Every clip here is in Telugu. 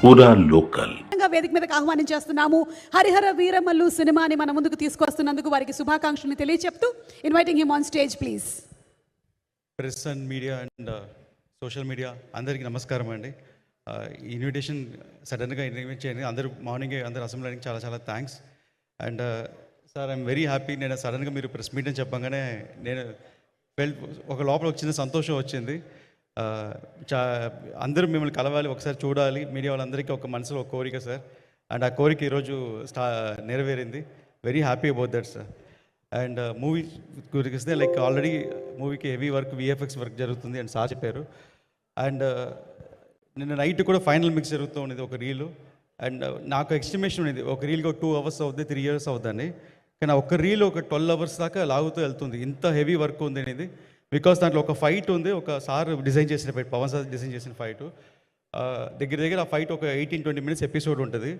పూరా లోకల్ వేదిక మీదకి ఆహ్వానం చేస్తున్నాము. హరిహర వీరమల్లు సినిమాని మన ముందుకు తీసుకొస్తున్నందుకు వారికి శుభాకాంక్షలు తెలియచెప్తూ inviting him on stage please. Press and media and social media అందరికీ నమస్కారం అండి. ఇన్విటేషన్ సడన్గా ఇన్వైట్ చేయండి. అందరూ మార్నింగే అందరు అసెంబ్లీకి చాలా చాలా thanks. And sir I'm very happy. నేను సడన్గా మీరు ప్రెస్ మీట్ అని చెప్పగానే నేను ఒక లోపల ఒక చిన్న సంతోషం వచ్చింది. అందరూ మిమ్మల్ని కలవాలి, ఒకసారి చూడాలి, మీడియా వాళ్ళందరికీ ఒక మనసులో ఒక కోరిక సార్. అండ్ ఆ కోరిక ఈరోజు నెరవేరింది. Very happy about that sir. And movie గురించి వస్తే లైక్ ఆల్రెడీ మూవీకి హెవీ వర్క్, విఎఫ్ఎక్స్ వర్క్ జరుగుతుంది అని సార్ చెప్పారు. అండ్ నిన్న నైట్ కూడా ఫైనల్ మిక్స్ జరుగుతూ ఉండేది ఒక రీలు. అండ్ నాకు ఎస్టిమేషన్ ఉండేది ఒక రీల్కి ఒక 2 hours అవుతుంది, 3 years అవుతుందని. కానీ ఒక రీల్ ఒక 12 hours దాకా లాగుతూ వెళ్తుంది. ఇంత హెవీ వర్క్ ఉంది అనేది. బికాస్ దాంట్లో ఒక ఫైట్ ఉంది, ఒక సార్ డిజైన్ చేసిన ఫైట్, పవన్ సార్ డిజైన్ చేసిన ఫైట్. దగ్గర దగ్గర ఆ ఫైట్ ఒక 18-20 minutes ఎపిసోడ్ ఉంటుంది.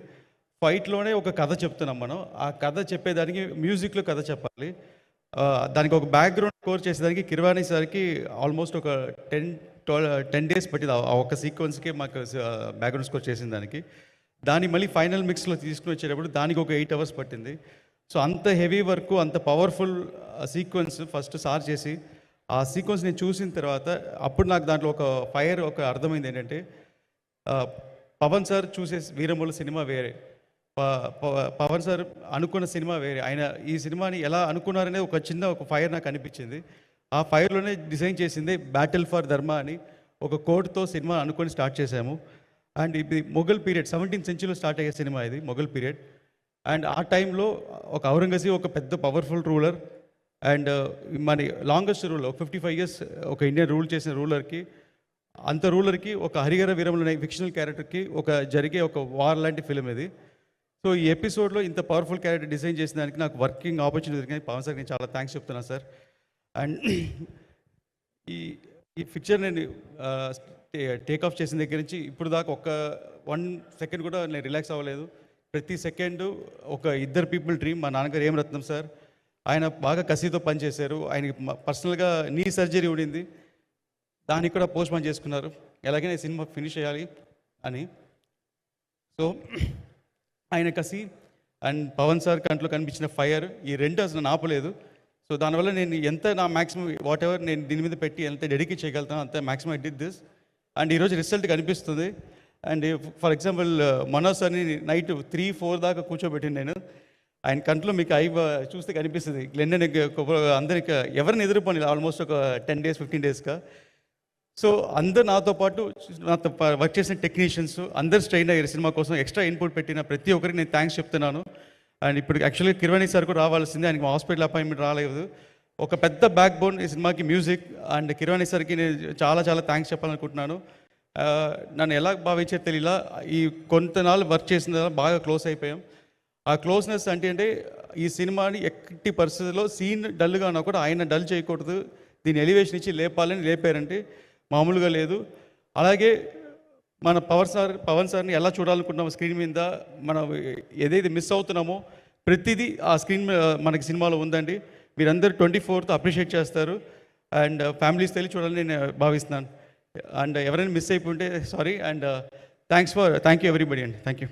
ఫైట్లోనే ఒక కథ చెప్తున్నాం మనం. ఆ కథ చెప్పేదానికి మ్యూజిక్లో కథ చెప్పాలి. దానికి ఒక బ్యాక్గ్రౌండ్ స్కోర్ చేసేదానికి కిరవాణి సార్కి ఆల్మోస్ట్ ఒక 10 days పట్టింది. ఆ ఒక సీక్వెన్స్కి మాకు బ్యాక్గ్రౌండ్ స్కోర్ చేసిన దానికి. దాన్ని మళ్ళీ ఫైనల్ మిక్స్లో తీసుకుని వచ్చేటప్పుడు దానికి ఒక 8 hours పట్టింది. సో అంత హెవీ వర్క్, అంత పవర్ఫుల్ సీక్వెన్స్ ఫస్ట్ సార్ చేసి, ఆ సీక్వెన్స్ నేను చూసిన తర్వాత అప్పుడు నాకు దాంట్లో ఒక ఫైర్ ఒక అర్థమైంది. ఏంటంటే పవన్ సార్ చూసే వీరమల్లు సినిమా వేరే, పవన్ సార్ అనుకున్న సినిమా వేరే. ఆయన ఈ సినిమాని ఎలా అనుకున్నారనే ఒక చిన్న ఒక ఫైర్ నాకు అనిపించింది. ఆ ఫైర్లోనే డిజైన్ చేసింది బ్యాటిల్ ఫర్ ధర్మ అని ఒక కోడ్తో సినిమా అనుకొని స్టార్ట్ చేశాము. అండ్ ఇది మొఘల్ పీరియడ్, 17th centuryలో స్టార్ట్ అయ్యే సినిమా ఇది, మొఘల్ పీరియడ్. అండ్ ఆ టైంలో ఒక ఔరంగజేబ్ ఒక పెద్ద పవర్ఫుల్ రూలర్. అండ్ మన లాంగెస్ట్ రూలర్, 55 years ఒక ఇండియన్ రూల్ చేసిన రూలర్కి, అంత రూలర్కి ఒక హరిహర వీరమల్లు ఫిక్షనల్ క్యారెక్టర్కి ఒక జరిగే ఒక వార్ లాంటి ఫిలిం ఇది. సో ఈ ఎపిసోడ్లో ఇంత పవర్ఫుల్ క్యారెక్టర్ డిజైన్ చేసిన దానికి నాకు వర్కింగ్ ఆపర్చునిటీ దొరికింది. పవన్ సార్ నేను చాలా థ్యాంక్స్ చెప్తున్నాను సార్. అండ్ ఈ పిక్చర్ నేను టేక్ ఆఫ్ చేసిన దగ్గర నుంచి ఇప్పుడు దాకా ఒక 1 second కూడా నేను రిలాక్స్ అవ్వలేదు. ప్రతి సెకండ్ ఒక ఇద్దరు పీపుల్ డ్రీమ్. మా నాన్నగారు ఏం రత్నం సార్, ఆయన బాగా కసితో పనిచేశారు. ఆయనకి పర్సనల్గా నీ సర్జరీ ఉండింది, దానికి కూడా పోస్ట్ పోన్ చేసుకున్నారు, ఎలాగైనా సినిమా ఫినిష్ చేయాలి అని. సో ఆయన కసి అండ్ పవన్ సార్ కంట్లో కనిపించిన ఫైర్, ఈ రెండు అసలు నన్ను ఆపలేదు. సో దానివల్ల నేను ఎంత నా మ్యాక్సిమం వాట్ ఎవర్ నేను దీని మీద పెట్టి ఎంత డెడికేట్ చేయగలుగుతాను అంత maximum I did this. And ఈరోజు రిజల్ట్ కనిపిస్తుంది. అండ్ ఫర్ ఎగ్జాంపుల్ మనోజ్ సార్ని నైట్ 3-4 దాకా కూర్చోబెట్టింది నేను. ఆయన కంట్లో మీకు చూస్తే కనిపిస్తుంది. గ్లెండన్ అందరికి ఎవరిని ఎదుర్కొని ఆల్మోస్ట్ ఒక 10 days 15 daysగా. సో అందరు నాతో పాటు నాతో వర్క్ చేసిన టెక్నీషియన్స్ అందరు స్ట్రెయిన్ అయ్యారు సినిమా కోసం. ఎక్స్ట్రా ఇన్పుట్ పెట్టిన ప్రతి ఒక్కరికి నేను థ్యాంక్స్ చెప్తున్నాను. అండ్ ఇప్పుడు యాక్చువల్గా కిరవాణి సార్ కూడా రావాల్సింది, ఆయనకి హాస్పిటల్ అపాయింట్మెంట్ రాలేదు. ఒక పెద్ద బ్యాక్ బోన్ ఈ సినిమాకి మ్యూజిక్. అండ్ కిరవాణి సార్కి నేను చాలా చాలా థ్యాంక్స్ చెప్పాలనుకుంటున్నాను. నన్ను ఎలా భావించే తెలియలా, ఈ కొంతనాళ్ళు వర్క్ చేసిన బాగా క్లోజ్ అయిపోయాం. ఆ క్లోజ్నెస్ అంటే ఈ సినిమాని ఎట్టి పరిస్థితుల్లో సీన్ డల్గా ఉన్నా కూడా ఆయన డల్ చేయకూడదు, దీన్ని ఎలివేషన్ ఇచ్చి లేపాలని లేపారంటే మామూలుగా లేదు. అలాగే మన పవన్ సార్ని ఎలా చూడాలనుకుంటున్నామో స్క్రీన్ మీద, మనం ఏదైతే మిస్ అవుతున్నామో ప్రతిదీ ఆ స్క్రీన్ మనకి సినిమాలో ఉందండి. మీరందరూ 24th అప్రిషియేట్ చేస్తారు. అండ్ ఫ్యామిలీస్ తెలిసి చూడాలని నేను భావిస్తున్నాను. అండ్ ఎవరైనా మిస్ అయిపోతే sorry. And thank you everybody అండి. Thank you.